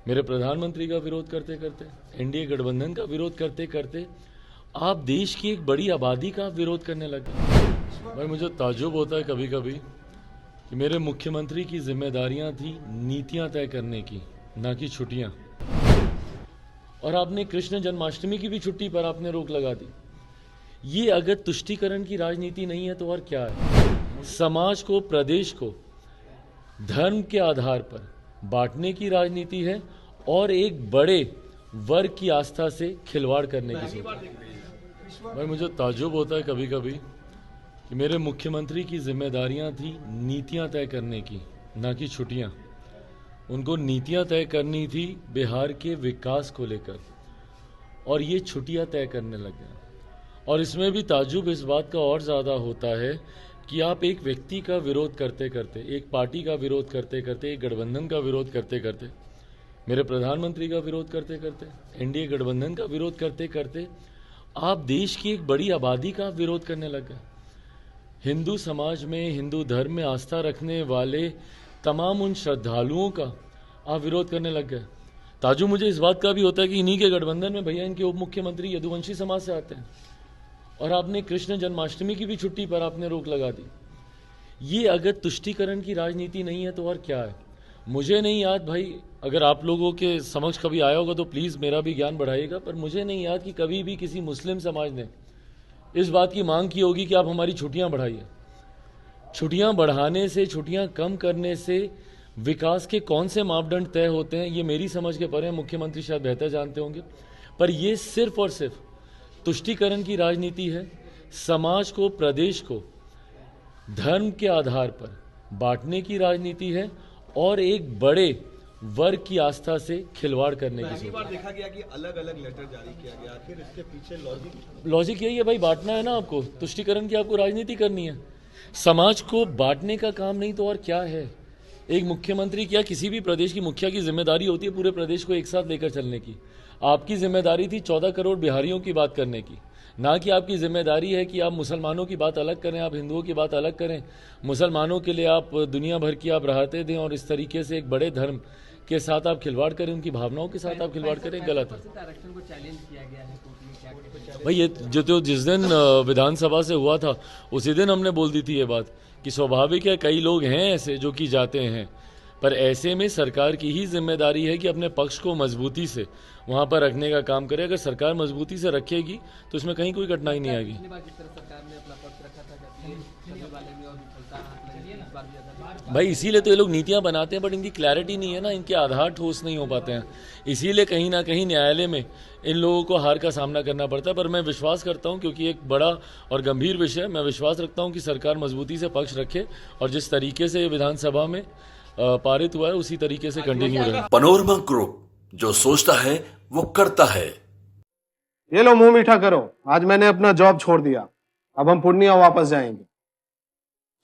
मेरे प्रधानमंत्री का विरोध करते करते, एनडीए गठबंधन का विरोध करते करते आप देश की एक बड़ी आबादी का विरोध करने लगे। भाई मुझे ताज्जुब होता है कभी कभी कि मेरे मुख्यमंत्री की जिम्मेदारियां थी नीतियां तय करने की, ना कि छुट्टियां। और आपने कृष्ण जन्माष्टमी की भी छुट्टी पर आपने रोक लगा दी। ये अगर तुष्टीकरण की राजनीति नहीं है तो और क्या है? समाज को, प्रदेश को धर्म के आधार पर बांटने की राजनीति है और एक बड़े वर्ग की आस्था से खिलवाड़ करने की सोच। भाई मुझे ताज्जुब होता है कभी कभी कि मेरे मुख्यमंत्री की जिम्मेदारियां थी नीतियां तय करने की, ना कि छुट्टियां। उनको नीतियां तय करनी थी बिहार के विकास को लेकर, और ये छुट्टियां तय करने लग गए। और इसमें भी ताज्जुब इस बात का और ज़्यादा होता है कि आप एक व्यक्ति का विरोध करते करते, एक पार्टी का विरोध करते करते, एक गठबंधन का विरोध करते करते, मेरे प्रधानमंत्री का विरोध करते करते, एनडीए गठबंधन का विरोध करते करते आप देश की एक बड़ी आबादी का विरोध करने लग गए। हिंदू समाज में, हिंदू धर्म में आस्था रखने वाले तमाम उन श्रद्धालुओं का आप विरोध करने लग गए। ताज्जुब मुझे इस बात का भी होता है कि इन्हीं के गठबंधन में भैया इनके उप मुख्यमंत्री यदुवंशी समाज से आते हैं, और आपने कृष्ण जन्माष्टमी की भी छुट्टी पर आपने रोक लगा दी। ये अगर तुष्टीकरण की राजनीति नहीं है तो और क्या है? मुझे नहीं याद भाई, अगर आप लोगों के समक्ष कभी आया होगा तो प्लीज़ मेरा भी ज्ञान बढ़ाइएगा, पर मुझे नहीं याद कि कभी भी किसी मुस्लिम समाज ने इस बात की मांग की होगी कि आप हमारी छुट्टियां बढ़ाइए। छुट्टियां बढ़ाने से, छुट्टियां कम करने से विकास के कौन से मापदंड तय होते हैं ये मेरी समझ के परे, मुख्यमंत्री शायद बेहतर जानते होंगे। पर ये सिर्फ और सिर्फ तुष्टीकरण की राजनीति है। समाज को, प्रदेश को धर्म के आधार पर बांटने की राजनीति है और एक बड़े वर्ग की आस्था से खिलवाड़ करने की सोच। देखा गया कि अलग अलग लेटर जारी किया गया, आखिर इसके पीछे लॉजिक यही है भाई, बांटना है ना आपको, तुष्टीकरण की आपको राजनीति करनी है। समाज को बांटने का काम नहीं तो और क्या है? एक मुख्यमंत्री क्या किसी भी प्रदेश की मुखिया की जिम्मेदारी होती है पूरे प्रदेश को एक साथ लेकर चलने की। आपकी जिम्मेदारी थी 14 करोड़ बिहारियों की बात करने की, ना कि आपकी जिम्मेदारी है कि आप मुसलमानों की बात अलग करें, आप हिंदुओं की बात अलग करें, मुसलमानों के लिए आप दुनिया भर की आप राहतें दें और इस तरीके से एक बड़े धर्म के साथ आप खिलवाड़ करें, उनकी भावनाओं के साथ आप खिलवाड़ करें, गलत है भाई। ये जो जिस दिन विधानसभा से हुआ था उसी दिन हमने बोल दी थी ये बात कि स्वाभाविक है कई लोग हैं ऐसे जो कि जाते हैं, पर ऐसे में सरकार की ही जिम्मेदारी है कि अपने पक्ष को मजबूती से वहाँ पर रखने का काम करे। अगर सरकार मजबूती से रखेगी तो इसमें कहीं कोई कठिनाई नहीं आएगी। भाई इसीलिए तो ये लोग नीतियां बनाते हैं, बट इनकी क्लैरिटी नहीं है ना, इनके आधार ठोस नहीं हो पाते हैं, इसीलिए कहीं ना कहीं न्यायालय में इन लोगों को हार का सामना करना पड़ता है। पर मैं विश्वास करता हूं, क्योंकि एक बड़ा और गंभीर विषय, मैं विश्वास रखता हूं कि सरकार मजबूती से पक्ष रखे और जिस तरीके से विधानसभा में पारित हुआ है उसी तरीके से कंटिन्यू रहे। पैनोरमा ग्रुप, जो सोचता है वो करता है। ये लो मुंह मीठा करो, आज मैंने अपना जॉब छोड़ दिया, अब हम पूर्णिया वापस जाएंगे।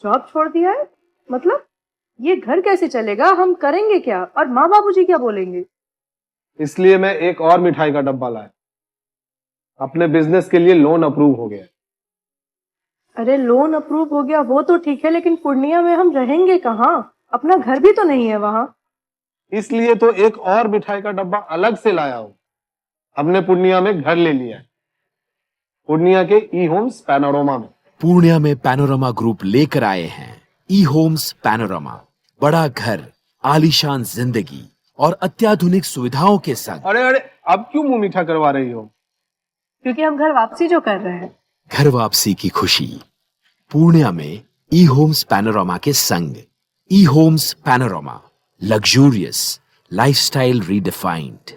जॉब छोड़ दिया है? मतलब ये घर कैसे चलेगा? हम करेंगे क्या? और माँ बाबूजी क्या बोलेंगे? इसलिए मैं एक और मिठाई का डब्बा लाया, अपने बिजनेस के लिए लोन अप्रूव हो गया। अरे लोन अप्रूव हो गया वो तो ठीक है, लेकिन पूर्णिया में हम रहेंगे कहाँ? अपना घर भी तो नहीं है वहाँ। इसलिए तो एक और मिठाई का डब्बा अलग से लाया हूं, हमने पूर्णिया में घर ले लिया है, पूर्णिया के ई होम्स पैनोरमा में। पूर्णिया में पैनोरमा ग्रुप लेकर आए हैं ई होम्स पैनोरमा, बड़ा घर, आलीशान जिंदगी और अत्याधुनिक सुविधाओं के संग। अरे अब क्यों मुंह मीठा करवा रही हो? क्योंकि हम घर वापसी जो कर रहे हैं। घर वापसी की खुशी पूर्णिया में ई होम्स पैनोरमा के संग। ई homes panorama, luxurious lifestyle redefined.